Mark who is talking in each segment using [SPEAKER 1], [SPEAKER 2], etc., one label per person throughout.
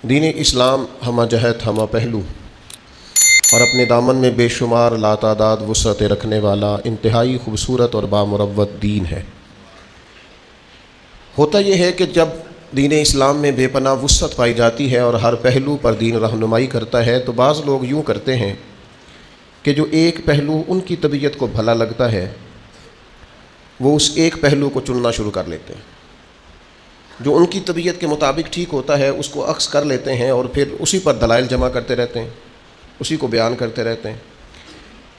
[SPEAKER 1] دین اسلام ہمہ جہت ہمہ پہلو اور اپنے دامن میں بے شمار لاتعداد وسعتیں رکھنے والا انتہائی خوبصورت اور بامروت دین ہے۔ ہوتا یہ ہے کہ جب دین اسلام میں بے پناہ وسعت پائی جاتی ہے اور ہر پہلو پر دین رہنمائی کرتا ہے، تو بعض لوگ یوں کرتے ہیں کہ جو ایک پہلو ان کی طبیعت کو بھلا لگتا ہے وہ اس ایک پہلو کو چننا شروع کر لیتے ہیں، جو ان کی طبیعت کے مطابق ٹھیک ہوتا ہے اس کو عکس کر لیتے ہیں اور پھر اسی پر دلائل جمع کرتے رہتے ہیں، اسی کو بیان کرتے رہتے ہیں،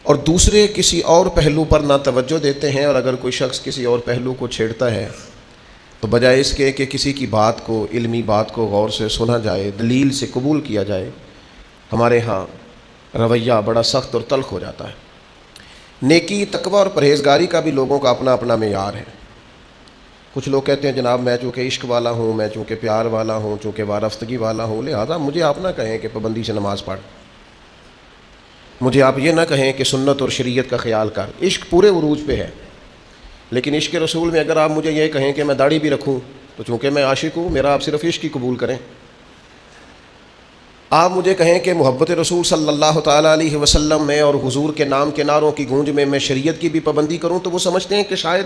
[SPEAKER 1] اور دوسرے کسی اور پہلو پر نہ توجہ دیتے ہیں۔ اور اگر کوئی شخص کسی اور پہلو کو چھیڑتا ہے تو بجائے اس کے کہ کسی کی بات کو، علمی بات کو غور سے سنا جائے، دلیل سے قبول کیا جائے، ہمارے ہاں رویہ بڑا سخت اور تلخ ہو جاتا ہے۔ نیکی، تقوی اور پرہیزگاری کا بھی لوگوں کا اپنا اپنا معیار ہے۔ کچھ لوگ کہتے ہیں جناب میں چونکہ عشق والا ہوں، میں چونکہ پیار والا ہوں، چونکہ وارفتگی والا ہوں، لہذا مجھے آپ نہ کہیں کہ پابندی سے نماز پڑھ، مجھے آپ یہ نہ کہیں کہ سنت اور شریعت کا خیال کر۔ عشق پورے عروج پہ ہے، لیکن عشق رسول میں اگر آپ مجھے یہ کہیں کہ میں داڑھی بھی رکھوں تو چونکہ میں عاشق ہوں، میرا آپ صرف عشق ہی قبول کریں۔ آپ مجھے کہیں کہ محبت رسول صلی اللہ تعالیٰ علیہ وسلم میں اور حضور کے نام کے نعروں کی گونج میں شریعت کی بھی پابندی کروں، تو وہ سمجھتے ہیں کہ شاید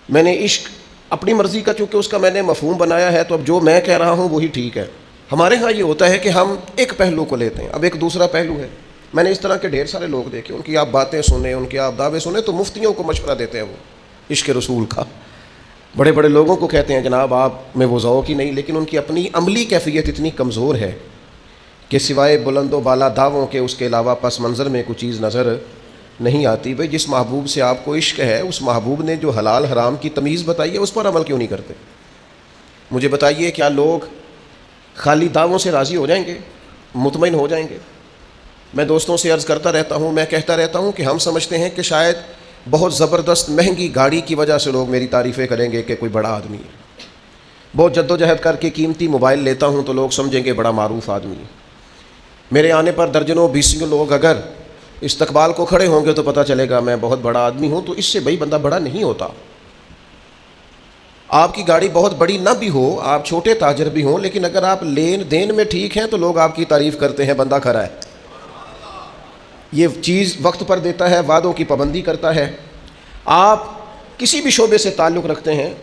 [SPEAKER 1] میں نے عشق اپنی مرضی کا چونکہ اس کا میں نے مفہوم بنایا ہے، تو اب جو میں کہہ رہا ہوں وہی ٹھیک ہے۔ ہمارے ہاں یہ ہوتا ہے کہ ہم ایک پہلو کو لیتے ہیں، اب ایک دوسرا پہلو ہے۔ میں نے اس طرح کے ڈھیر سارے لوگ دیکھے، ان کی آپ باتیں سنیں، ان کے آپ دعوے سنیں تو مفتیوں کو مشورہ دیتے ہیں وہ عشق رسول کا، بڑے بڑے لوگوں کو کہتے ہیں جناب آپ میں وہ ذوق ہی نہیں، لیکن ان کی اپنی عملی کیفیت اتنی کمزور ہے کہ سوائے بلند و بالا دعووں کے اس کے علاوہ پس منظر میں کوئی چیز نظر نہیں آتی۔ بھئی جس محبوب سے آپ کو عشق ہے، اس محبوب نے جو حلال حرام کی تمیز بتائی ہے اس پر عمل کیوں نہیں کرتے؟ مجھے بتائیے کیا لوگ خالی دعووں سے راضی ہو جائیں گے، مطمئن ہو جائیں گے؟ میں دوستوں سے عرض کرتا رہتا ہوں، میں کہتا رہتا ہوں کہ ہم سمجھتے ہیں کہ شاید بہت زبردست مہنگی گاڑی کی وجہ سے لوگ میری تعریفیں کریں گے کہ کوئی بڑا آدمی ہے، بہت جد و جہد کر کے قیمتی موبائل لیتا ہوں تو لوگ سمجھیں گے بڑا معروف آدمی ہے، میرے آنے پر درجنوں بیسوں لوگ اگر استقبال کو کھڑے ہوں گے تو پتہ چلے گا میں بہت بڑا آدمی ہوں۔ تو اس سے بھئی بندہ بڑا نہیں ہوتا۔ آپ کی گاڑی بہت بڑی نہ بھی ہو، آپ چھوٹے تاجر بھی ہوں، لیکن اگر آپ لین دین میں ٹھیک ہیں تو لوگ آپ کی تعریف کرتے ہیں بندہ کھرا ہے، یہ چیز وقت پر دیتا ہے، وعدوں کی پابندی کرتا ہے۔ آپ کسی بھی شعبے سے تعلق رکھتے ہیں،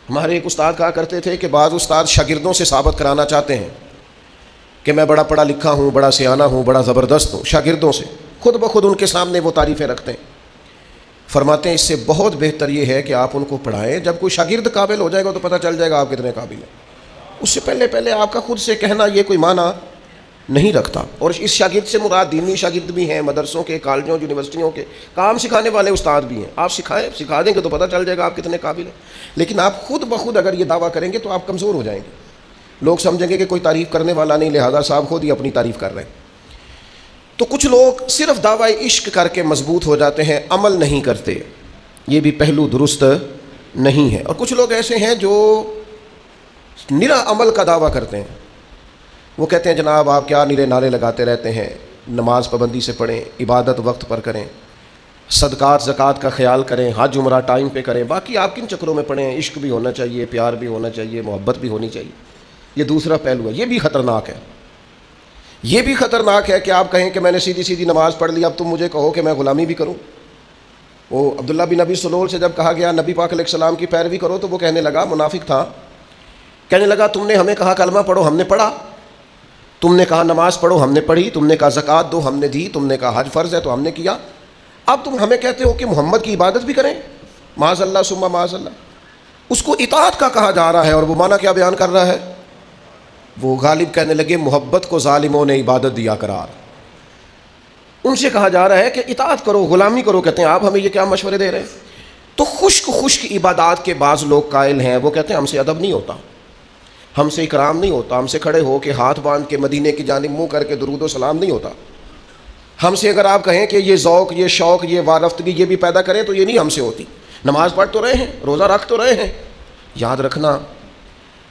[SPEAKER 1] ہمارے ایک استاد کہا کرتے تھے کہ بعض استاد شاگردوں سے ثابت کرانا چاہتے ہیں کہ میں بڑا پڑھا لکھا ہوں، بڑا سیانہ ہوں، بڑا زبردست ہوں، شاگردوں سے خود بخود ان کے سامنے وہ تعریفیں رکھتے ہیں۔ فرماتے ہیں اس سے بہت بہتر یہ ہے کہ آپ ان کو پڑھائیں، جب کوئی شاگرد قابل ہو جائے گا تو پتہ چل جائے گا آپ کتنے قابل ہیں۔ اس سے پہلے آپ کا خود سے کہنا یہ کوئی معنی نہیں رکھتا۔ اور اس شاگرد سے مراد دینی شاگرد بھی ہیں، مدرسوں کے، کالجوں، یونیورسٹیوں کے کام سکھانے والے استاد بھی ہیں۔ آپ سکھا دیں گے تو پتہ چل جائے گا آپ کتنے قابل ہیں، لیکن آپ خود بخود اگر یہ دعویٰ کریں گے تو آپ کمزور ہو جائیں گے، لوگ سمجھیں گے کہ کوئی تعریف کرنے والا نہیں، لہذا صاحب خود ہی اپنی تعریف کر رہے ہیں۔ تو کچھ لوگ صرف دعوی عشق کر کے مضبوط ہو جاتے ہیں، عمل نہیں کرتے، یہ بھی پہلو درست نہیں ہے۔ اور کچھ لوگ ایسے ہیں جو نرا عمل کا دعویٰ کرتے ہیں، وہ کہتے ہیں جناب آپ کیا نرے نعرے لگاتے رہتے ہیں، نماز پابندی سے پڑھیں، عبادت وقت پر کریں، صدقات زکوٰۃ کا خیال کریں، حج عمرہ ٹائم پہ کریں، باقی آپ کن چکروں میں پڑھیں، عشق بھی ہونا چاہیے، پیار بھی ہونا چاہیے، محبت بھی ہونی چاہیے۔ یہ دوسرا پہلو ہے، یہ بھی خطرناک ہے۔ یہ بھی خطرناک ہے کہ آپ کہیں کہ میں نے سیدھی سیدھی نماز پڑھ لی، اب تم مجھے کہو کہ میں غلامی بھی کروں۔ وہ عبداللہ بن ابی سلول سے جب کہا گیا نبی پاک علیہ السلام کی پیروی کرو تو وہ کہنے لگا، منافق تھا، کہنے لگا تم نے ہمیں کہا کلمہ پڑھو ہم نے پڑھا، تم نے کہا نماز پڑھو ہم نے پڑھی، تم نے کہا زکوٰۃ دو ہم نے دی، تم نے کہا حج فرض ہے تو ہم نے کیا، اب تم ہمیں کہتے ہو کہ محمد کی عبادت بھی کریں؟ معاذ اللہ ثم معاذ اللہ۔ اس کو اطاعت کا کہا جا رہا ہے، اور وہ معنی کیا بیان کر رہا ہے؟ وہ غالب کہنے لگے محبت کو ظالموں نے عبادت دیا قرار۔ ان سے کہا جا رہا ہے کہ اطاعت کرو، غلامی کرو، کہتے ہیں آپ ہمیں یہ کیا مشورے دے رہے ہیں؟ تو خشک عبادات کے بعض لوگ قائل ہیں، وہ کہتے ہیں ہم سے ادب نہیں ہوتا، ہم سے اکرام نہیں ہوتا، ہم سے کھڑے ہو کے ہاتھ باندھ کے مدینے کی جانب منہ کر کے درود و سلام نہیں ہوتا، ہم سے اگر آپ کہیں کہ یہ ذوق، یہ شوق، یہ وارفتگی یہ بھی پیدا کریں تو یہ نہیں ہم سے ہوتی۔ نماز پڑھ تو رہے ہیں، روزہ رکھ تو رہے ہیں، یاد رکھنا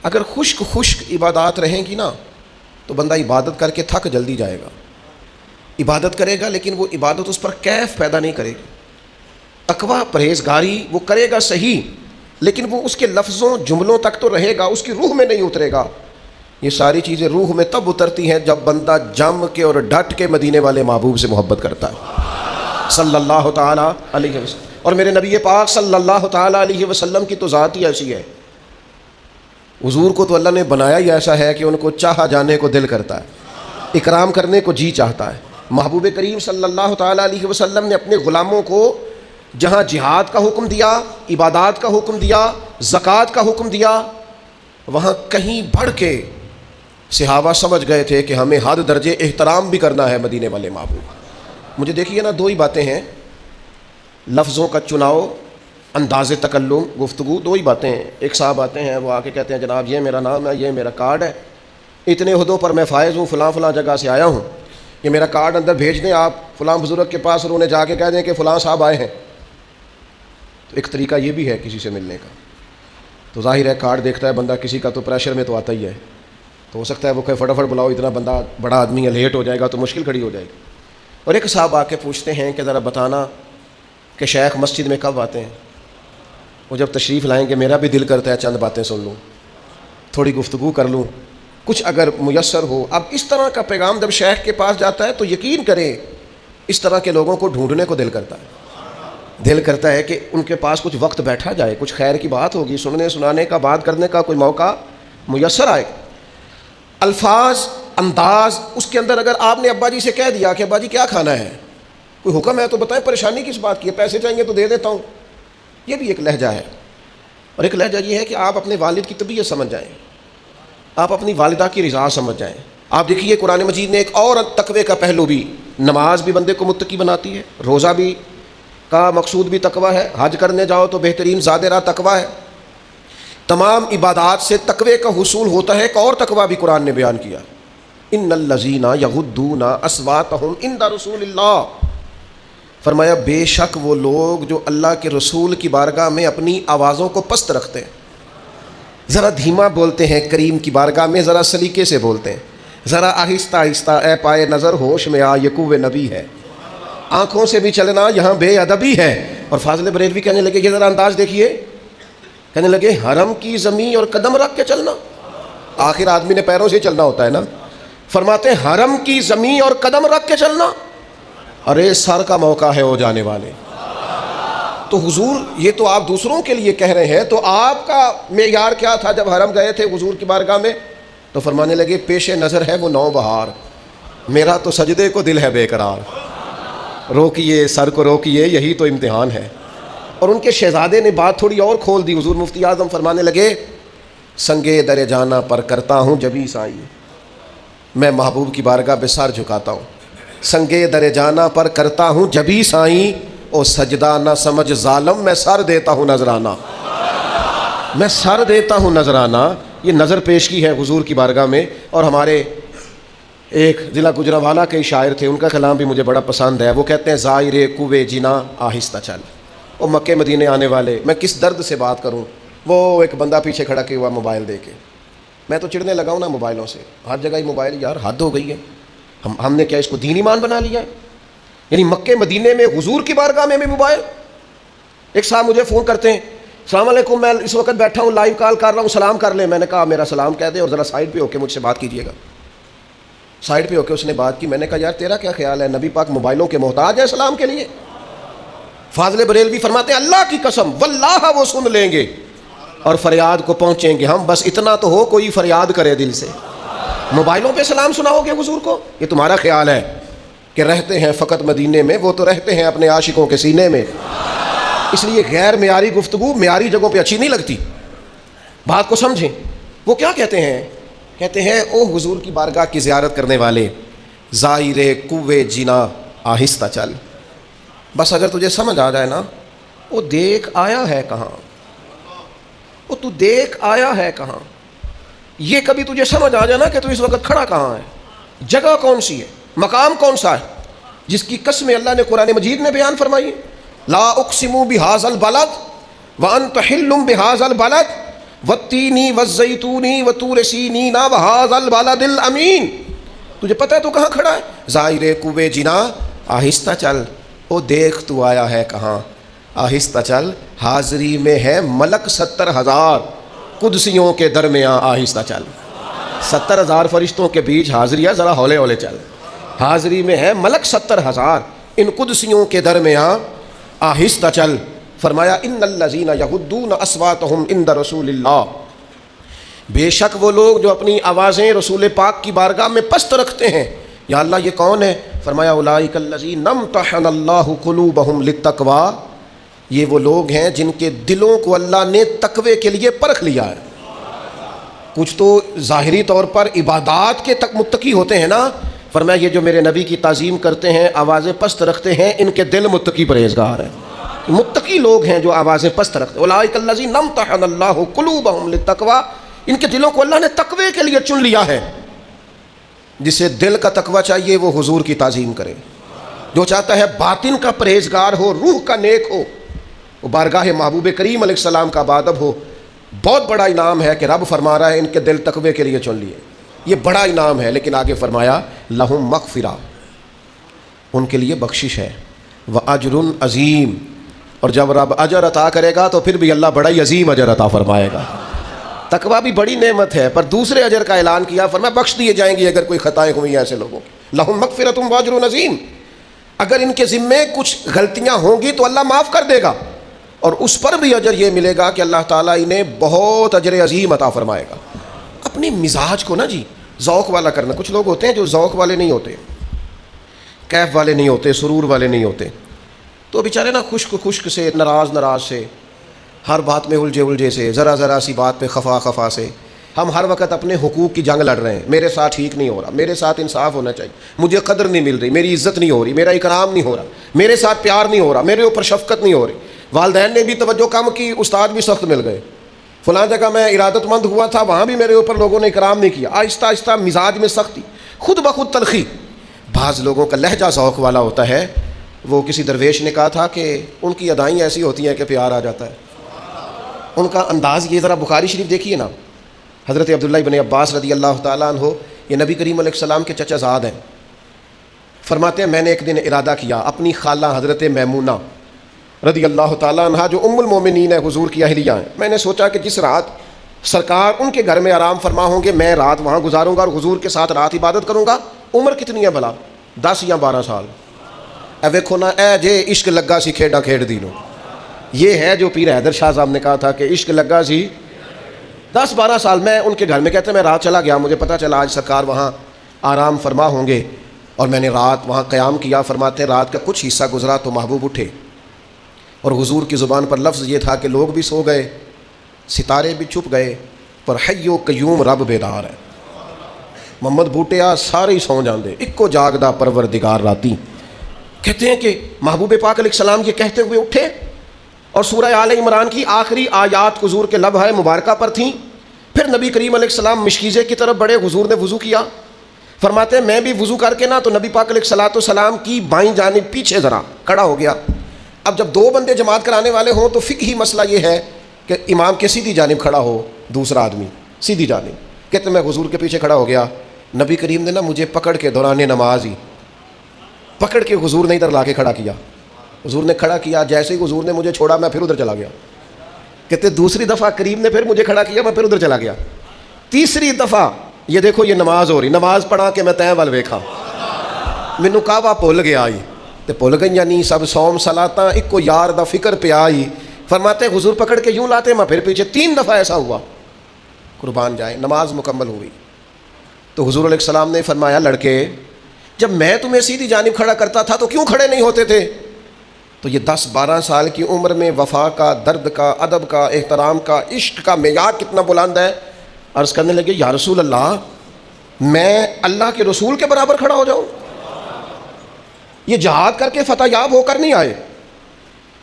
[SPEAKER 1] اگر خشک عبادات رہیں گی نا تو بندہ عبادت کر کے تھک جلدی جائے گا، عبادت کرے گا لیکن وہ عبادت اس پر کیف پیدا نہیں کرے گی۔ تقویٰ پرہیزگاری وہ کرے گا صحیح، لیکن وہ اس کے لفظوں جملوں تک تو رہے گا، اس کی روح میں نہیں اترے گا۔ یہ ساری چیزیں روح میں تب اترتی ہیں جب بندہ جم کے اور ڈٹ کے مدینے والے محبوب سے محبت کرتا ہے صلی اللہ تعالیٰ علیہ وسلم. اور میرے نبی پاک صلی اللہ تعالیٰ علیہ وسلم کی تو ذات ہی ایسی ہے. حضور کو تو اللہ نے بنایا ہی ایسا ہے کہ ان کو چاہا جانے کو دل کرتا ہے, اکرام کرنے کو جی چاہتا ہے. محبوب کریم صلی اللہ تعالیٰ علیہ وسلم نے اپنے غلاموں کو جہاں جہاد کا حکم دیا, عبادات کا حکم دیا, زکوٰۃ کا حکم دیا, وہاں کہیں بڑھ کے صحابہ سمجھ گئے تھے کہ ہمیں حد درجے احترام بھی کرنا ہے مدینے والے محبوب. مجھے دیکھیے نا, دو ہی باتیں ہیں, لفظوں کا چناؤ, انداز تکلم, گفتگو, دو ہی باتیں ہیں. ایک صاحب آتے ہیں, وہ آ کے کہتے ہیں جناب یہ میرا نام ہے, یہ میرا کارڈ ہے, اتنے عہدوں پر میں فائز ہوں, فلاں فلاں جگہ سے آیا ہوں, یہ میرا کارڈ اندر بھیج دیں آپ فلاں بزرگ کے پاس, اور انہیں جا کے کہہ دیں کہ فلاں صاحب آئے ہیں. تو ایک طریقہ یہ بھی ہے کسی سے ملنے کا. تو ظاہر ہے کارڈ دیکھتا ہے بندہ, کسی کا تو پریشر میں تو آتا ہی ہے, تو ہو سکتا ہے وہ کہ فٹافٹ بلاؤ, اتنا بندہ بڑا آدمی ہے, لیٹ ہو جائے گا تو مشکل کھڑی ہو جائے گی. اور ایک صاحب آ کے پوچھتے ہیں کہ ذرا بتانا کہ شیخ مسجد میں کب آتے ہیں. وہ جب تشریف لائیں گے میرا بھی دل کرتا ہے چند باتیں سن لوں, تھوڑی گفتگو کر لوں, کچھ اگر میسر ہو. اب اس طرح کا پیغام جب شیخ کے پاس جاتا ہے تو یقین کریں اس طرح کے لوگوں کو ڈھونڈنے کو دل کرتا ہے. دل کرتا ہے کہ ان کے پاس کچھ وقت بیٹھا جائے, کچھ خیر کی بات ہوگی, سننے سنانے کا, بات کرنے کا کوئی موقع میسر آئے. الفاظ, انداز, اس کے اندر اگر آپ نے ابا جی سے کہہ دیا کہ ابا جی کیا کھانا ہے, کوئی حکم ہے تو بتائیں, پریشانی کس بات کی ہے, پیسے چاہیے تو دے دیتا ہوں, یہ بھی ایک لہجہ ہے. اور ایک لہجہ یہ ہے کہ آپ اپنے والد کی طبیعت سمجھ جائیں, آپ اپنی والدہ کی رضا سمجھ جائیں. آپ دیکھیے قرآن مجید نے ایک اور تقوی کا پہلو بھی, نماز بھی بندے کو متقی بناتی ہے, روزہ بھی کا مقصود بھی تقوی ہے, حج کرنے جاؤ تو بہترین زاد راہ تقوی ہے. تمام عبادات سے تقوی کا حصول ہوتا ہے. ایک اور تقوی بھی قرآن نے بیان کیا, ان الذین یغضون اصواتہم عند رسول اللہ, فرمایا بے شک وہ لوگ جو اللہ کے رسول کی بارگاہ میں اپنی آوازوں کو پست رکھتے ہیں, ذرا دھیما بولتے ہیں, کریم کی بارگاہ میں ذرا سلیقے سے بولتے ہیں, ذرا آہستہ آہستہ, اے پائے نظر ہوش میں آ, یہ کوہ نبی ہے, آنکھوں سے بھی چلنا یہاں بے ادبی ہے. اور فاضل بریلوی کہنے لگے, یہ ذرا انداز دیکھیے, کہنے لگے حرم کی زمین اور قدم رکھ کے چلنا. آخر آدمی نے پیروں سے چلنا ہوتا ہے نا, فرماتے ہیں حرم کی زمین اور قدم رکھ کے چلنا, ارے سر کا موقع ہے ہو جانے والے. تو حضور یہ تو آپ دوسروں کے لیے کہہ رہے ہیں, تو آپ کا معیار کیا تھا جب حرم گئے تھے حضور کی بارگاہ میں؟ تو فرمانے لگے پیش نظر ہے وہ نو بہار, میرا تو سجدے کو دل ہے بے قرار, روکیے سر کو روکیے, یہی تو امتحان ہے. اور ان کے شہزادے نے بات تھوڑی اور کھول دی. حضور مفتی اعظم فرمانے لگے سنگے در جانا پر کرتا ہوں جبھی سائی, میں محبوب کی بارگاہ پہ سر جھکاتا ہوں, سنگے در جانا پر کرتا ہوں جبھی سائیں, او سجدہ نہ سمجھ ظالم, میں سر دیتا ہوں نذرانہ, میں سر دیتا ہوں نذرانہ. یہ نظر پیش کی ہے حضور کی بارگاہ میں. اور ہمارے ایک ضلع گجرانوالہ کے شاعر تھے, ان کا کلام بھی مجھے بڑا پسند ہے. وہ کہتے ہیں زائر کوے جنا آہستہ چل, وہ مکے مدینے آنے والے, میں کس درد سے بات کروں. وہ ایک بندہ پیچھے کھڑا کیا ہوا موبائل دے کے, میں تو چڑھنے لگا ہوں نا موبائلوں سے, ہر جگہ ہی موبائل, یار حد ہو گئی ہے. ہم نے کیا اس کو دین ایمان بنا لیا ہے؟ یعنی مکے مدینے میں حضور کی بارگاہ میں بھی موبائل. ایک صاحب مجھے فون کرتے ہیں, السلام علیکم, میں اس وقت بیٹھا ہوں, لائیو کال کر رہا ہوں, سلام کر لیں. میں نے کہا میرا سلام کہہ دیں اور ذرا سائڈ پہ ہو کے مجھ سے بات کیجیے گا. سائڈ پہ ہو کے اس نے بات کی. میں نے کہا یار تیرا کیا خیال ہے, نبی پاک موبائلوں کے محتاج ہے سلام کے لیے؟ فاضل بریلوی فرماتے ہیں اللہ کی قسم واللہ وہ سن لیں گے اور فریاد کو پہنچیں گے ہم, بس اتنا تو ہو کوئی فریاد کرے دل سے. موبائلوں پہ سلام سناؤ گے حضور کو؟ یہ تمہارا خیال ہے کہ رہتے ہیں فقط مدینے میں, وہ تو رہتے ہیں اپنے عاشقوں کے سینے میں. اس لیے غیر معیاری گفتگو معیاری جگہوں پہ اچھی نہیں لگتی. بات کو سمجھیں. وہ کیا کہتے ہیں؟ کہتے ہیں او حضور کی بارگاہ کی زیارت کرنے والے, زائر کوے جنا آہستہ چل. بس اگر تجھے سمجھ آ جائے نا, وہ دیکھ آیا ہے کہاں, وہ تو دیکھ آیا ہے کہاں, یہ کبھی تجھے سمجھ آ جائے نا کہ تو اس وقت کھڑا کہاں ہے, جگہ کون سی ہے, مقام کون سا ہے, جس کی قسمیں اللہ نے قرآن مجید میں بیان فرمائی. لا اقسم بہذا البلد وانت حل بہذا البلد والتین والزیتون وطور سینین وہذا البلد الامین. تجھے پتہ ہے تو کہاں کھڑا ہے؟ زائر کوے جنا آہستہ چل, او دیکھ تو آیا ہے کہاں, آہستہ چل. حاضری میں ہے ملک 70,000 قدسیوں کے درمیان, آہستہ چل. 70,000 فرشتوں کے بیچ حاضری ہے، ذرا ہولے ہولے چل. حاضری میں ہے ملک 70,000، ان قدسیوں کے درمیان آہستہ چل. فرمایا ان الذین یغضون اصواتهم عند رسول اللہ، بے شک وہ لوگ جو اپنی آوازیں رسول پاک کی بارگاہ میں پست رکھتے ہیں. یا اللہ یہ کون ہے؟ فرمایا اولئک الذین امتحن اللہ قلوبہم للتقوی، یہ وہ لوگ ہیں جن کے دلوں کو اللہ نے تقوی کے لیے پرکھ لیا ہے. کچھ تو ظاہری طور پر عبادات کے تک متقی ہوتے ہیں نا. فرمایا یہ جو میرے نبی کی تعظیم کرتے ہیں، آوازیں پست رکھتے ہیں، ان کے دل متقی پرہیزگار ہیں. متقی لوگ ہیں جو آوازیں پست رکھتے ہیں. اولئک الذین امتحن اللہ قلوبہم للتقوی، ان کے دلوں کو اللہ نے تقوی کے لیے چن لیا ہے. جسے دل کا تقوی چاہیے وہ حضور کی تعظیم کرے، جو چاہتا ہے باطن کا پرہیزگار ہو، روح کا نیک ہو، وہ بارگاہ محبوب کریم علیہ السلام کا بادب ہو. بہت بڑا انعام ہے کہ رب فرما رہا ہے ان کے دل تقوی کے لیے چن لیے، یہ بڑا انعام ہے. لیکن آگے فرمایا لہم مغفرہ، ان کے لیے بخشش ہے، واجر عظیم، اور جب رب اجر عطا کرے گا تو پھر بھی اللہ بڑا ہی عظیم اجر عطا فرمائے گا. تقویٰ بھی بڑی نعمت ہے، پر دوسرے اجر کا اعلان کیا، فرمایا بخش دیے جائیں گی اگر کوئی خطائیں ہوئی ایسے لوگوں کی. لہم مغفرۃ واجر عظیم، اگر ان کے ذمے کچھ غلطیاں ہوں گی تو اللہ معاف کر دے گا، اور اس پر بھی اجر یہ ملے گا کہ اللہ تعالیٰ انہیں بہت اجر عظیم عطا فرمائے گا. اپنی مزاج کو نا جی ذوق والا کرنا. کچھ لوگ ہوتے ہیں جو ذوق والے نہیں ہوتے، کیف والے نہیں ہوتے، سرور والے نہیں ہوتے، تو بیچارے نا خشک سے، ناراض سے، ہر بات میں الجھے سے، ذرا سی بات پہ خفا سے. ہم ہر وقت اپنے حقوق کی جنگ لڑ رہے ہیں. میرے ساتھ ٹھیک نہیں ہو رہا، میرے ساتھ انصاف ہونا چاہیے، مجھے قدر نہیں مل رہی، میری عزت نہیں ہو رہی، میرا اکرام نہیں ہو رہا، میرے ساتھ پیار نہیں ہو رہا، میرے اوپر شفقت نہیں ہو رہی. والدین نے بھی توجہ کم کی، استاد بھی سخت مل گئے، فلاں جگہ میں ارادت مند ہوا تھا وہاں بھی میرے اوپر لوگوں نے اکرام نہیں کیا. آہستہ آہستہ مزاج میں سختی، خود بخود تلخی. بعض لوگوں کا لہجہ ذوق والا ہوتا ہے. وہ کسی درویش نے کہا تھا کہ ان کی ادائیں ایسی ہوتی ہیں کہ پیار آ جاتا ہے. ان کا انداز یہ، ذرا بخاری شریف دیکھیے نا. حضرت عبداللہ ابن عباس رضی اللہ تعالیٰ عنہ، یہ نبی کریم علیہ السلام کے چچا زاد ہیں. فرماتے ہیں میں نے ایک دن ارادہ کیا، اپنی خالہ حضرت میمونہ رضی اللہ تعالیٰ عنہ جو ام المومنین ہے، حضور کی اہلیہ ہیں، میں نے سوچا کہ جس رات سرکار ان کے گھر میں آرام فرما ہوں گے میں رات وہاں گزاروں گا اور حضور کے ساتھ رات عبادت کروں گا. عمر کتنی ہے بھلا؟ 10 یا 12 سال. اے ویکھو نا، اے جے عشق لگا سی کھیڈا کھیڈ دی نو. یہ ہے جو پیر حیدر شاہ صاحب نے کہا تھا کہ عشق لگا سی 10-12 سال. میں ان کے گھر میں، کہتے ہیں میں رات چلا گیا، مجھے پتہ چلا آج سرکار وہاں آرام فرما ہوں گے، اور میں نے رات وہاں قیام کیا. فرماتے ہیں رات کا کچھ حصہ گزرا تو محبوب اٹھے، اور حضور کی زبان پر لفظ یہ تھا کہ لوگ بھی سو گئے، ستارے بھی چھپ گئے، پر حی و قیوم رب بیدار ہے. محمد بوٹیا سارے ہی سو جاندے، اکو جاگدا پروردگار راتی. کہتے ہیں کہ محبوب پاک علیہ السلام یہ کہتے ہوئے اٹھے، اور سورہ آل عمران کی آخری آیات حضور کے لبہ مبارکہ پر تھیں. پھر نبی کریم علیہ السلام مشکیزے کی طرف بڑھے، حضور نے وضو کیا. فرماتے ہیں میں بھی وضو کر کے نا تو نبی پاک علیہ السلام کی بائیں جانب پیچھے ذرا کھڑا ہو گیا. اب جب 2 بندے جماعت کرانے والے ہوں تو فقہی مسئلہ یہ ہے کہ امام کے سیدھی جانب کھڑا ہو دوسرا آدمی سیدھی جانب. کہتے ہیں میں حضور کے پیچھے کھڑا ہو گیا. نبی کریم نے نا مجھے پکڑ کے دوران نماز ہی پکڑ کے حضور نے ادھر لا کے کھڑا کیا. حضور نے کھڑا کیا، جیسے ہی حضور نے مجھے چھوڑا میں پھر ادھر چلا گیا. کہتے دوسری دفعہ کریم نے پھر مجھے کھڑا کیا، میں پھر ادھر چلا گیا. تیسری دفعہ یہ دیکھو یہ نماز ہو رہی، نماز پڑھا کے میں تیں ول ویکھا، مینوں کعبہ بھول گیا آئی تے بھول گئیاں نہیں سب صوم صلاتاں اکو یار دا فکر پہ آئی. فرماتے ہیں حضور پکڑ کے یوں لاتے میں پھر پیچھے. 3 دفعہ ایسا ہوا. قربان جائے نماز مکمل ہوئی تو حضور علیہ السلام نے فرمایا لڑکے جب میں تمہیں سیدھی جانب کھڑا کرتا تھا تو کیوں کھڑے نہیں ہوتے تھے؟ تو یہ 10-12 سال کی عمر میں وفا کا، درد کا، ادب کا، احترام کا، عشق کا معیار کتنا بلند ہے. عرض کرنے لگے یا رسول اللہ میں اللہ کے رسول کے برابر کھڑا ہو جاؤں؟ یہ جہاد کر کے فتح یاب ہو کر نہیں آئے.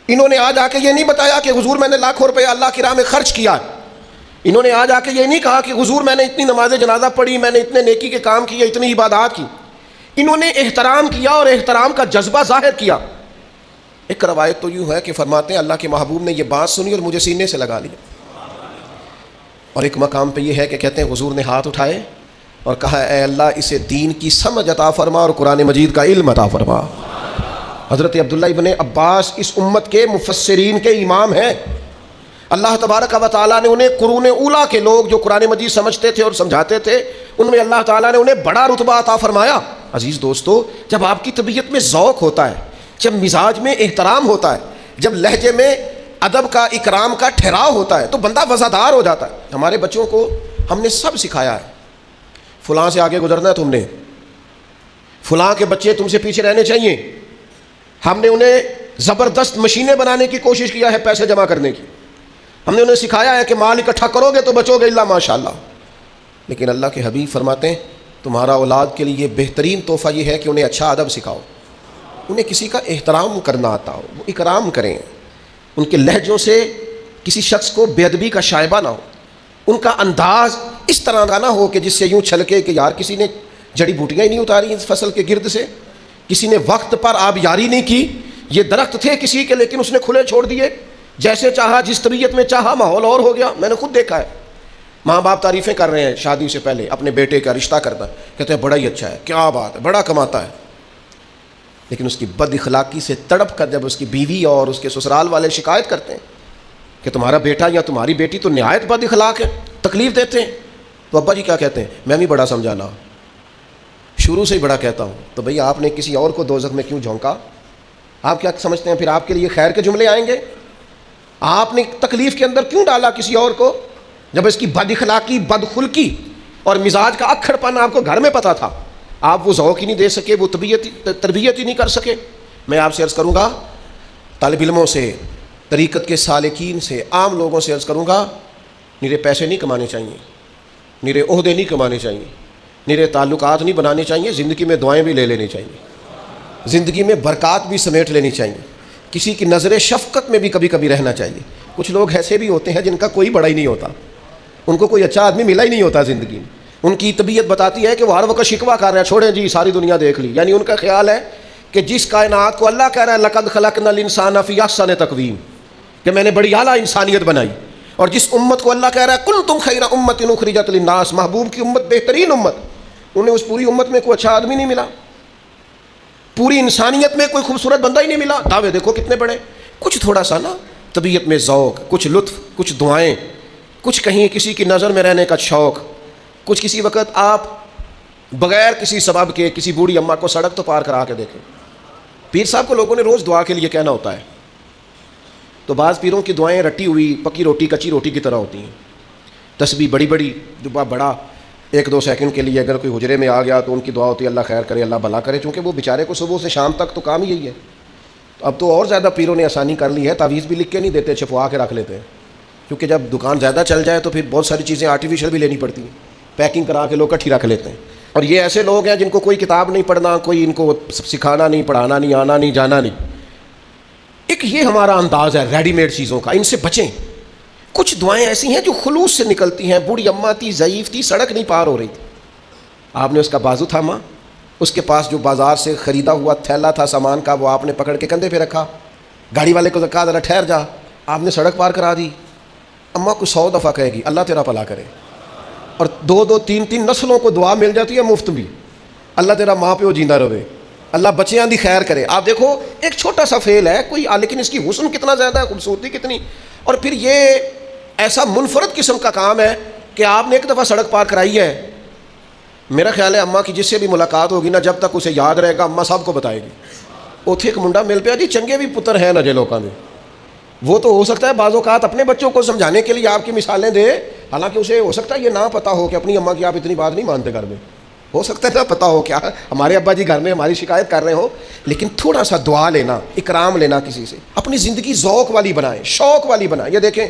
[SPEAKER 1] انہوں نے آج آ کے یہ نہیں بتایا کہ حضور میں نے لاکھوں روپے اللہ کی راہ میں خرچ کیا. انہوں نے آج آ کے یہ نہیں کہا کہ حضور میں نے اتنی نماز جنازہ پڑھی، میں نے اتنے نیکی کے کام کیے، اتنی عبادات کی. انہوں نے احترام کیا اور احترام کا جذبہ ظاہر کیا. ایک روایت تو یوں ہے کہ فرماتے ہیں اللہ کے محبوب نے یہ بات سنی اور مجھے سینے سے لگا لیا. اور ایک مقام پہ یہ ہے کہ کہتے ہیں حضور نے ہاتھ اٹھائے اور کہا اے اللہ اسے دین کی سمجھ عطا فرما اور قرآن مجید کا علم عطا فرما. حضرت عبداللہ ابن عباس اس امت کے مفسرین کے امام ہیں. اللہ تبارک و تعالیٰ نے انہیں قرون اولیٰ کے لوگ جو قرآن مجید سمجھتے تھے اور سمجھاتے تھے ان میں اللہ تعالیٰ نے انہیں بڑا رتبہ عطا فرمایا۔ عزیز دوستو، جب آپ کی طبیعت میں ذوق ہوتا ہے، جب مزاج میں احترام ہوتا ہے، جب لہجے میں ادب کا، اکرام کا ٹھہراؤ ہوتا ہے، تو بندہ وفادار ہو جاتا ہے۔ ہمارے بچوں کو ہم نے سب سکھایا ہے، فلاں سے آگے گزرنا ہے تم نے، فلاں کے بچے تم سے پیچھے رہنے چاہیے۔ ہم نے انہیں زبردست مشینیں بنانے کی کوشش کیا ہے پیسے جمع کرنے کی، ہم نے انہیں سکھایا ہے کہ مال اکٹھا کرو گے تو بچو گے اللہ ماشاءاللہ۔ لیکن اللہ کے حبیب فرماتے ہیں تمہارا اولاد کے لیے بہترین تحفہ یہ ہے کہ انہیں اچھا ادب سکھاؤ، انہیں کسی کا احترام کرنا آتا ہو، وہ اکرام کریں، ان کے لہجوں سے کسی شخص کو بے ادبی کا شائبہ نہ ہو، ان کا انداز اس طرح کا نہ ہو کہ جس سے یوں چھلکے کہ یار کسی نے جڑی بوٹیاں ہی نہیں اتاری اس فصل کے گرد سے، کسی نے وقت پر آب یاری نہیں کی، یہ درخت تھے کسی کے لیکن اس نے کھلے چھوڑ دیے، جیسے چاہا جس طبیعت میں چاہا، ماحول اور ہو گیا۔ میں نے خود دیکھا ہے، ماں باپ تعریفیں کر رہے ہیں شادی سے پہلے اپنے بیٹے کا رشتہ کرتا، کہتے ہیں بڑا ہی اچھا ہے، کیا بات ہے، بڑا کماتا ہے، لیکن اس کی بد اخلاقی سے تڑپ کر جب اس کی بیوی اور اس کے سسرال والے شکایت کرتے ہیں کہ تمہارا بیٹا یا تمہاری بیٹی تو نہایت بد اخلاق ہے، تکلیف دیتے ہیں، تو ابا جی کیا کہتے ہیں، میں بھی بڑا سمجھانا، شروع سے ہی بڑا کہتا ہوں۔ تو بھئی آپ نے کسی اور کو دوزخ میں کیوں جھونکا؟ آپ کیا سمجھتے ہیں پھر آپ کے لیے خیر کے جملے آئیں گے؟ آپ نے تکلیف کے اندر کیوں ڈالا کسی اور کو، جب اس کی بد اخلاقی، بد خلقی اور مزاج کا اکھڑ پن آپ کو گھر میں پتہ تھا، آپ وہ ذوق ہی نہیں دے سکے، وہ تربیت ہی نہیں کر سکے۔ میں آپ سے عرض کروں گا، طالب علموں سے، طریقت کے سالکین سے، عام لوگوں سے عرض کروں گا، نیرے پیسے نہیں کمانے چاہیے، نیرے عہدے نہیں کمانے چاہیے، نیرے تعلقات نہیں بنانے چاہیے، زندگی میں دعائیں بھی لے لینی چاہیے، زندگی میں برکات بھی سمیٹ لینی چاہیے، کسی کی نظر شفقت میں بھی کبھی کبھی رہنا چاہیے۔ کچھ لوگ ایسے بھی ہوتے ہیں جن کا کوئی بڑا ہی نہیں ہوتا، ان کو کوئی اچھا آدمی ملا ہی نہیں ہوتا زندگی میں، ان کی طبیعت بتاتی ہے کہ وہ ہر وقت شکوہ کر رہے ہیں، چھوڑیں جی ساری دنیا دیکھ لی، یعنی ان کا خیال ہے کہ جس کائنات کو اللہ کہہ رہا ہے لقد خلقنا الانسان فی احسن تقویم، کہ میں نے بڑی اعلیٰ انسانیت بنائی، اور جس امت کو اللہ کہہ رہا ہے کنتم خیر امۃ اخرجت للناس، محبوب کی امت بہترین امت، انہیں اس پوری امت میں کوئی اچھا آدمی نہیں ملا، پوری انسانیت میں کوئی خوبصورت بندہ ہی نہیں ملا۔ دعوے دیکھو کتنے بڑے۔ کچھ تھوڑا سا نا طبیعت میں ذوق، کچھ لطف، کچھ دعائیں، کچھ کہیں کسی کی نظر میں رہنے کا شوق، کچھ کسی وقت آپ بغیر کسی سبب کے کسی بوڑھی اماں کو سڑک تو پار کرا کے دیکھیں۔ پیر صاحب کو لوگوں نے روز دعا کے لیے کہنا ہوتا ہے، تو بعض پیروں کی دعائیں رٹی ہوئی پکی روٹی، کچی روٹی کی طرح ہوتی ہیں، تسبیح بڑی بڑی، ڈبہ بڑا، ایک دو سیکنڈ کے لیے اگر کوئی حجرے میں آ گیا تو ان کی دعا ہوتی ہے اللہ خیر کرے، اللہ بھلا کرے، چونکہ وہ بیچارے کو صبح سے شام تک تو کام ہی یہی ہے۔ اب تو اور زیادہ پیروں نے آسانی کر لی ہے، تعویذ بھی لکھ کے نہیں دیتے، چھپوا کے رکھ لیتے ہیں، کیونکہ جب دکان زیادہ چل جائے تو پھر بہت ساری چیزیں آرٹیفیشل بھی لینی پڑتی ہیں، پیکنگ کرا کے لوگ کٹھی رکھ لیتے ہیں۔ اور یہ ایسے لوگ ہیں جن کو کوئی کتاب نہیں پڑھنا، کوئی ان کو سکھانا نہیں، پڑھانا نہیں، آنا نہیں، جانا نہیں۔ ایک یہ ہمارا انداز ہے ریڈی میڈ چیزوں کا، ان سے بچیں۔ کچھ دعائیں ایسی ہیں جو خلوص سے نکلتی ہیں۔ بوڑھی اماں تھی، ضعیف تھی، سڑک نہیں پار ہو رہی تھی، آپ نے اس کا بازو تھاما، اس کے پاس جو بازار سے خریدا ہوا تھیلا تھا سامان کا وہ آپ نے پکڑ کے کندھے پہ رکھا، گاڑی والے کو کہا ذرا ٹھہر جا، آپ نے سڑک پار کرا دی۔ اماں کو 100 دفعہ کہے گی اللہ تیرا بھلا کرے، اور 2 3 نسلوں کو دعا مل جاتی ہے مفت بھی، اللہ تیرا ماں پیو جیندہ رہے، اللہ بچیاں دی خیر کرے۔ آپ دیکھو ایک چھوٹا سا فعل ہے کوئی، لیکن اس کی حسن کتنا زیادہ ہے، خوبصورتی کتنی۔ اور پھر یہ ایسا منفرد قسم کا کام ہے کہ آپ نے ایک دفعہ سڑک پار کرائی ہے، میرا خیال ہے اماں کی جس سے بھی ملاقات ہوگی نا، جب تک اسے یاد رہے گا اماں صاحب کو بتائے گی اوتھے ایک منڈا مل پیا جی، چنگے بھی پتر ہیں نجے لوکاں دے۔ وہ تو ہو سکتا ہے بعض اوقات اپنے بچوں کو سمجھانے کے لیے آپ کی مثالیں دے، حالانکہ اسے ہو سکتا ہے یہ نہ پتہ ہو کہ اپنی اماں کی آپ اتنی بات نہیں مانتے گھر میں، ہو سکتا ہے نہ پتہ ہو کیا ہمارے ابا جی گھر میں ہماری شکایت کر رہے ہو، لیکن تھوڑا سا دعا لینا، اکرام لینا کسی سے، اپنی زندگی ذوق والی بنائیں، شوق والی بنائیں۔ یہ دیکھیں،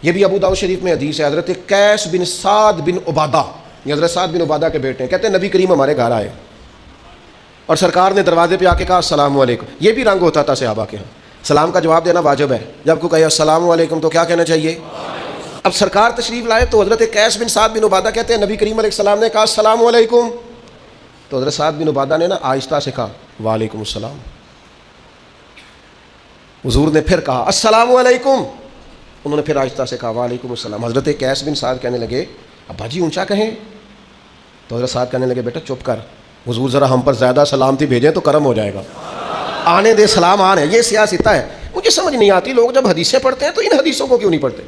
[SPEAKER 1] یہ بھی ابو داؤد شریف میں حدیث ہے، حضرت قیس بن سعد بن عبادہ، یہ حضرت سعد بن عبادہ کے بیٹے ہیں، کہتے ہیں نبی کریم ہمارے گھر آئے اور سرکار نے دروازے پہ آ کے کہا السلام علیکم۔ یہ بھی رنگ ہوتا تھا صحابہ کے ہاں، سلام کا جواب دینا واجب ہے، جب کو کہے السلام علیکم تو کیا کہنا چاہیے۔ اب سرکار تشریف لائے تو حضرت قیس بن سعد بن عبادہ کہتے ہیں نبی کریم علیہ السلام نے کہا السلام علیکم، تو حضرت سعد بن عبادہ نے نا آہستہ سے کہا وعلیکم السلام۔ حضور نے پھر کہا السلام علیکم، انہوں نے پھر آہستہ سے کہا وعلیکم السلام۔ حضرت قیس بن سعد کہنے لگے ابا جی اونچا کہیں، تو حضرت سعد کہنے لگے بیٹا چپ کر، حضور ذرا ہم پر زیادہ سلامتی بھیجیں تو کرم ہو جائے گا، آنے دے سلام آ رہے ہیں۔ یہ سیاستہ ہے، مجھے سمجھ نہیں آتی لوگ جب حدیثیں پڑھتے ہیں تو ان حدیثوں کو کیوں نہیں پڑھتے،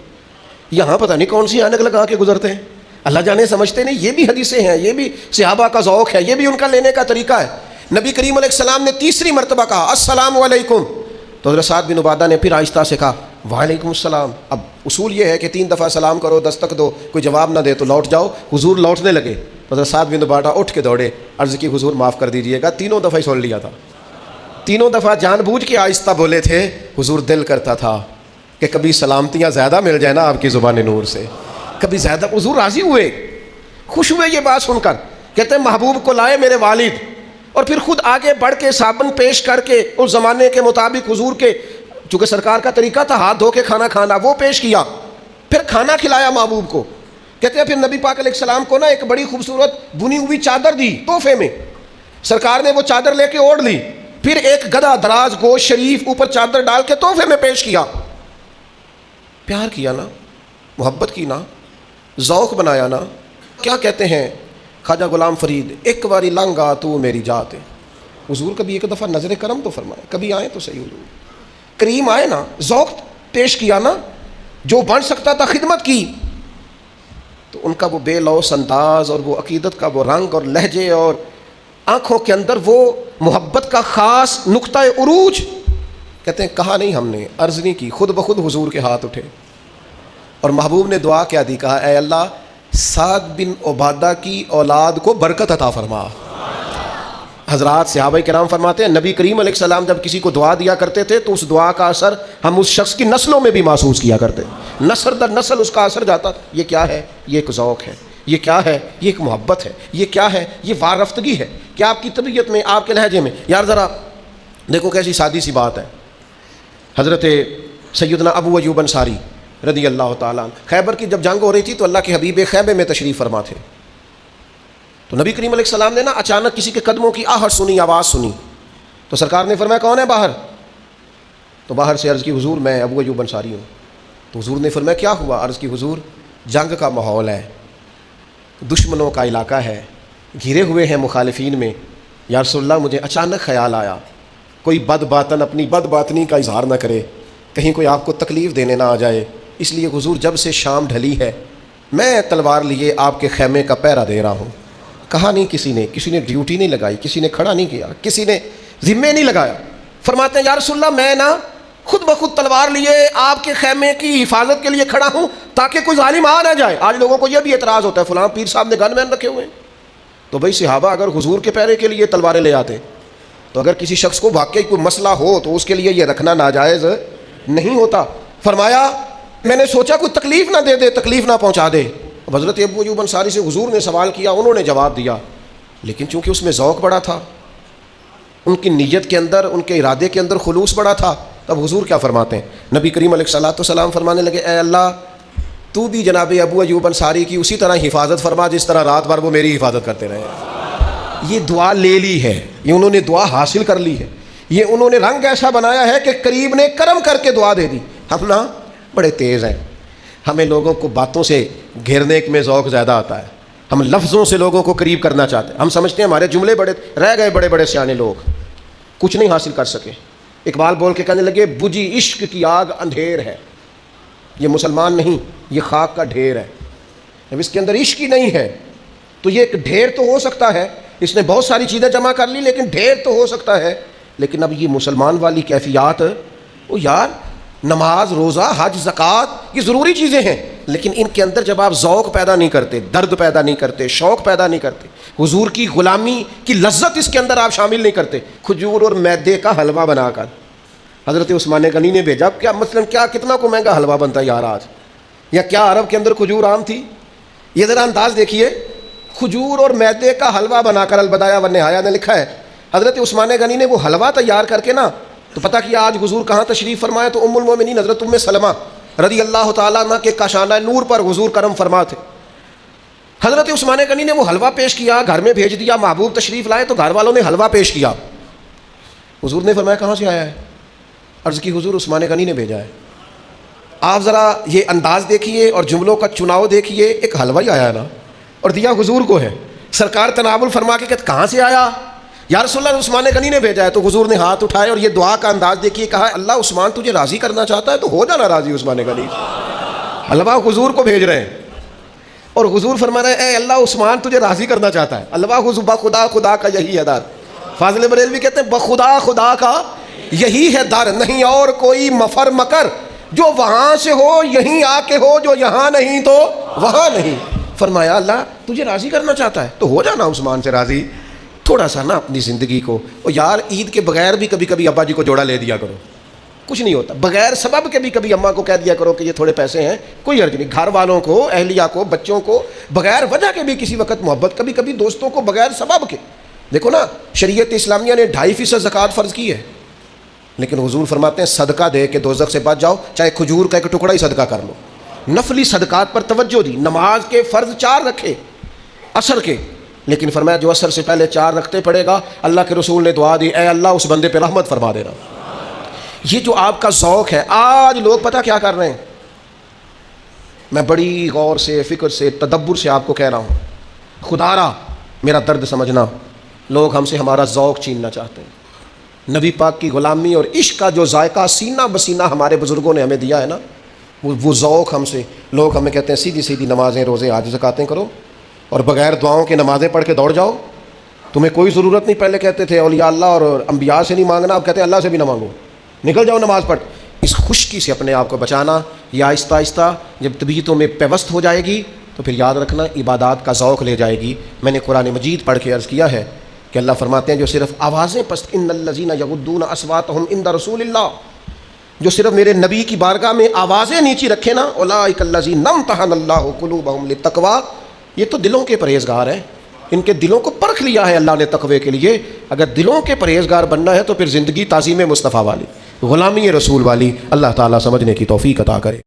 [SPEAKER 1] یہاں پتہ نہیں کون سی اینک لگا کے گزرتے ہیں۔ اللہ جانے سمجھتے نہیں، یہ بھی حدیثیں ہیں، یہ بھی صحابہ کا ذوق ہے، یہ بھی ان کا لینے کا طریقہ ہے۔ نبی کریم علیہ السلام نے تیسری مرتبہ کہا السلام علیکم، تو حضرت سعد بن عبادہ نے پھر آہستہ سے کہا وعلیکم السلام۔ اب اصول یہ ہے کہ 3 دفعہ سلام کرو، دستک دو، کوئی جواب نہ دے تو لوٹ جاؤ۔ حضور لوٹنے لگے، حضرت سعد بن عبادہ اٹھ کے دوڑے، عرض کی حضور معاف کر دیجئے گا، 3 دفعہ ہی سن لیا تھا، 3 دفعہ جان بوجھ کے آہستہ بولے تھے۔ حضور دل کرتا تھا کہ کبھی سلامتیاں زیادہ مل جائے نا آپ کی زبان نور سے، کبھی زیادہ۔ حضور راضی ہوئے، خوش ہوئے یہ بات سن کر، کہتے ہیں محبوب کو لائے میرے والد، اور پھر خود آگے بڑھ کے صابن پیش کر کے اس زمانے کے مطابق حضور کے، چونکہ سرکار کا طریقہ تھا ہاتھ دھو کے کھانا کھانا، وہ پیش کیا، پھر کھانا کھلایا محبوب کو۔ کہتے ہیں پھر نبی پاک علیہ السلام کو نا ایک بڑی خوبصورت بنی ہوئی چادر دی تحفے میں، سرکار نے وہ چادر لے کے اوڑھ لی، پھر ایک گدھا دراز گوشت شریف اوپر چادر ڈال کے تحفے میں پیش کیا۔ پیار کیا نا، محبت کی نا، ذوق بنایا نا۔ کیا کہتے ہیں خواجہ غلام فرید، ایک باری لنگا تو میری جات ہے۔ حضور کبھی ایک دفعہ نظر کرم تو فرمائے، کبھی آئیں تو صحیح حضور کریم آئے نا، ذوق پیش کیا نا، جو بن سکتا تھا خدمت کی۔ تو ان کا وہ بے لوث انداز اور وہ عقیدت کا وہ رنگ اور لہجے اور آنکھوں کے اندر وہ محبت کا خاص نقطہ عروج، کہتے ہیں کہا نہیں ہم نے، عرض نہیں کی، خود بخود حضور کے ہاتھ اٹھے، اور محبوب نے دعا کیا دی، کہا اے اللہ سعد بن عبادہ کی اولاد کو برکت عطا فرما۔ حضرات صحابہ کرام فرماتے ہیں نبی کریم علیہ السلام جب کسی کو دعا دیا کرتے تھے تو اس دعا کا اثر ہم اس شخص کی نسلوں میں بھی محسوس کیا کرتے، نسل در نسل اس کا اثر جاتا۔ یہ کیا ہے؟ یہ ایک ذوق ہے۔ یہ کیا ہے؟ یہ ایک محبت ہے۔ یہ کیا ہے؟ یہ وارفتگی ہے کہ آپ کی طبیعت میں، آپ کے لہجے میں۔ یار ذرا دیکھو کیسی سادی سی بات ہے، حضرت سیدنا ابو ایوب انصاری رضی اللہ تعالیٰ عنہ، خیبر کی جب جنگ ہو رہی تھی تو اللہ کے حبیب خیمے میں تشریف فرما تھے، تو نبی کریم علیہ السلام نے نا اچانک کسی کے قدموں کی آہٹ سنی، آواز سنی، تو سرکار نے فرمایا کون ہے باہر؟ تو باہر سے عرض کی حضور میں ابو ایوب انصاری ہوں۔ تو حضور نے فرمایا کیا ہوا؟ عرض کی حضور جنگ کا ماحول ہے، دشمنوں کا علاقہ ہے، گھرے ہوئے ہیں مخالفین میں، یا رسول اللہ مجھے اچانک خیال آیا کوئی بد باطن اپنی بد باطنی کا اظہار نہ کرے، کہیں کوئی آپ کو تکلیف دینے نہ آ جائے، اس لیے حضور جب سے شام ڈھلی ہے میں تلوار لیے آپ کے خیمے کا پہرا دے رہا ہوں۔ کہا نہیں کسی نے ڈیوٹی نہیں لگائی، کسی نے کھڑا نہیں کیا، کسی نے ذمہ نہیں لگایا۔ فرماتے ہیں یا رسول اللہ میں نا خود بخود تلوار لیے آپ کے خیمے کی حفاظت کے لیے کھڑا ہوں تاکہ کوئی ظالم آ نہ جائے۔ آج لوگوں کو یہ بھی اعتراض ہوتا ہے فلاں پیر صاحب نے گن مین رکھے ہوئے ہیں، تو بھائی صحابہ اگر حضور کے پہرے کے لیے تلواریں لے آتے تو اگر کسی شخص کو واقعی کوئی مسئلہ ہو تو اس کے لیے یہ رکھنا ناجائز نہیں ہوتا۔ فرمایا میں نے سوچا کوئی تکلیف نہ دے، تکلیف نہ پہنچا دے۔ حضرت ابو ایوب انصاری سے حضور نے سوال کیا، انہوں نے جواب دیا، لیکن چونکہ اس میں ذوق بڑا تھا، ان کی نیت کے اندر، ان کے ارادے کے اندر خلوص بڑا تھا، تب حضور کیا فرماتے ہیں؟ نبی کریم علیہ السلام فرمانے لگے اے اللہ تو بھی جناب ابو ایوب انصاری کی اسی طرح حفاظت فرما جس طرح رات بھر وہ میری حفاظت کرتے رہے۔ یہ دعا لے لی ہے، یہ انہوں نے دعا حاصل کر لی ہے، یہ انہوں نے رنگ ایسا بنایا ہے کہ قریب نے کرم کر کے دعا دے دی۔ ہم نا بڑے تیز ہیں، ہمیں لوگوں کو باتوں سے گھیرنے میں ذوق زیادہ آتا ہے، ہم لفظوں سے لوگوں کو قریب کرنا چاہتے ہیں، ہم سمجھتے ہیں ہمارے جملے بڑے رہ گئے، بڑے بڑے سیانے لوگ کچھ نہیں حاصل کر سکے۔ اقبال بول کے کہنے لگے بجھی عشق کی آگ اندھیر ہے، یہ مسلمان نہیں، یہ خاک کا ڈھیر ہے۔ جب اس کے اندر عشق ہی نہیں ہے تو یہ ایک ڈھیر تو ہو سکتا ہے، اس نے بہت ساری چیزیں جمع کر لی لیکن ڈھیر تو ہو سکتا ہے، لیکن اب یہ مسلمان والی کیفیات، وہ یار نماز روزہ حج زکوٰۃ یہ ضروری چیزیں ہیں، لیکن ان کے اندر جب آپ ذوق پیدا نہیں کرتے، درد پیدا نہیں کرتے، شوق پیدا نہیں کرتے، حضور کی غلامی کی لذت اس کے اندر آپ شامل نہیں کرتے، کھجور اور میدے کا حلوہ بنا کر حضرت عثمان غنی نے بھیجا، کیا مثلاً کیا کتنا کو مہنگا حلوہ بنتا ہے یار آج، یا کیا عرب کے اندر کھجور عام تھی؟ یہ ذرا انداز دیکھیے، کھجور اور میدے کا حلوہ بنا کر البدایہ والنہایہ نے لکھا ہے حضرت عثمان غنی نے وہ حلوہ تیار کر کے نا، تو پتہ کیا آج حضور کہاں تشریف فرمائے؟ تو ام المومنین حضرت ام سلمہ رضی اللہ تعالیٰ عنہ کے کاشانہ نور پر حضور کرم فرما تھے۔ حضرت عثمان غنی نے وہ حلوہ پیش کیا، گھر میں بھیج دیا، محبوب تشریف لائے تو گھر والوں نے حلوہ پیش کیا، حضور نے فرمایا کہاں سے آیا ہے؟ عرض کی حضور عثمان غنی نے بھیجا ہے۔ آپ ذرا یہ انداز دیکھیے اور جملوں کا چناؤ دیکھیے، ایک حلوہ ہی آیا نا اور دیا حضور کو ہے، سرکار تناول فرما کے کہتے کہاں سے آیا؟ یا رسول اللہ عثمان غنی نے بھیجا ہے۔ تو حضور نے ہاتھ اٹھائے اور یہ دعا کا انداز دیکھیے، کہا اللہ عثمان تجھے راضی کرنا چاہتا ہے تو ہو جانا راضی عثمان غنی، حلوہ حضور کو بھیج رہے ہیں۔ اور حضور فرما رہے ہیں اے اللہ عثمان تجھے راضی کرنا چاہتا ہے. اللہ بخدا خدا کا یہی ہے دار. فاضل بریلوی کہتے ہیں بخدا خدا کا یہی ہے در، نہیں اور کوئی مفر مکر، جو وہاں سے ہو یہیں آ کے ہو، جو یہاں نہیں تو وہاں نہیں. فرمایا اللہ تجھے راضی کرنا چاہتا ہے تو ہو جانا عثمان سے راضی. تھوڑا سا نا اپنی زندگی کو، اور یار عید کے بغیر بھی کبھی کبھی ابا جی کو جوڑا لے دیا کرو، کچھ نہیں ہوتا. بغیر سبب کے بھی کبھی اماں کو کہہ دیا کرو کہ یہ تھوڑے پیسے ہیں، کوئی حرج نہیں. گھر والوں کو، اہلیہ کو، بچوں کو بغیر وجہ کے بھی کسی وقت محبت، کبھی کبھی دوستوں کو بغیر سبب کے. دیکھو نا شریعت اسلامیہ نے 2.5% زکوٰۃ فرض کی ہے، لیکن حضور فرماتے ہیں صدقہ دے کے دوزخ سے بچ جاؤ، چاہے کھجور کا ایک ٹکڑا ہی صدقہ کر لو. نفلی صدقات پر توجہ دی. نماز کے فرض 4 رکھے عصر کے، لیکن فرمایا جو عصر سے پہلے 4 رکھتے پڑے گا، اللہ کے رسول نے دعا دی اے اللہ اس بندے پہ رحمت فرما دینا. یہ جو آپ کا ذوق ہے، آج لوگ پتہ کیا کر رہے ہیں، میں بڑی غور سے، فکر سے، تدبر سے آپ کو کہہ رہا ہوں، خدا را میرا درد سمجھنا، لوگ ہم سے ہمارا ذوق چھیننا چاہتے ہیں. نبی پاک کی غلامی اور عشق کا جو ذائقہ سینہ بسینہ ہمارے بزرگوں نے ہمیں دیا ہے نا، وہ ذوق ہم سے، لوگ ہمیں کہتے ہیں سیدھی سیدھی نمازیں، روزے، حج، زکاتیں کرو اور بغیر دعاؤں کے نمازیں پڑھ کے دوڑ جاؤ. تمہیں کوئی ضرورت نہیں، پہلے کہتے تھے اولیاء اللہ اور انبیاء سے نہیں مانگنا، اب کہتے ہیں اللہ سے بھی نہ مانگو، نکل جاؤ نماز پڑھ. اس خشکی سے اپنے آپ کو بچانا. یہ آہستہ آہستہ جب طبیعتوں میں پیوست ہو جائے گی تو پھر یاد رکھنا عبادات کا ذوق لے جائے گی. میں نے قرآن مجید پڑھ کے عرض کیا ہے کہ اللہ فرماتے ہیں جو صرف آوازیں پست، ان الذین یغضون اصواتهم عند رسول اللہ، جو صرف میرے نبی کی بارگاہ میں آوازیں نیچی رکھے نا، اولئک الذین امتحن اللہ قلوبہم للتقوی، یہ تو دلوں کے پرہیزگار ہیں، ان کے دلوں کو پرکھ لیا ہے اللہ نے تقوی کے لیے. اگر دلوں کے پرہیزگار بننا ہے تو پھر زندگی تعظیم مصطفیٰ والی، غلامی رسول والی. اللہ تعالیٰ سمجھنے کی توفیق عطا کرے.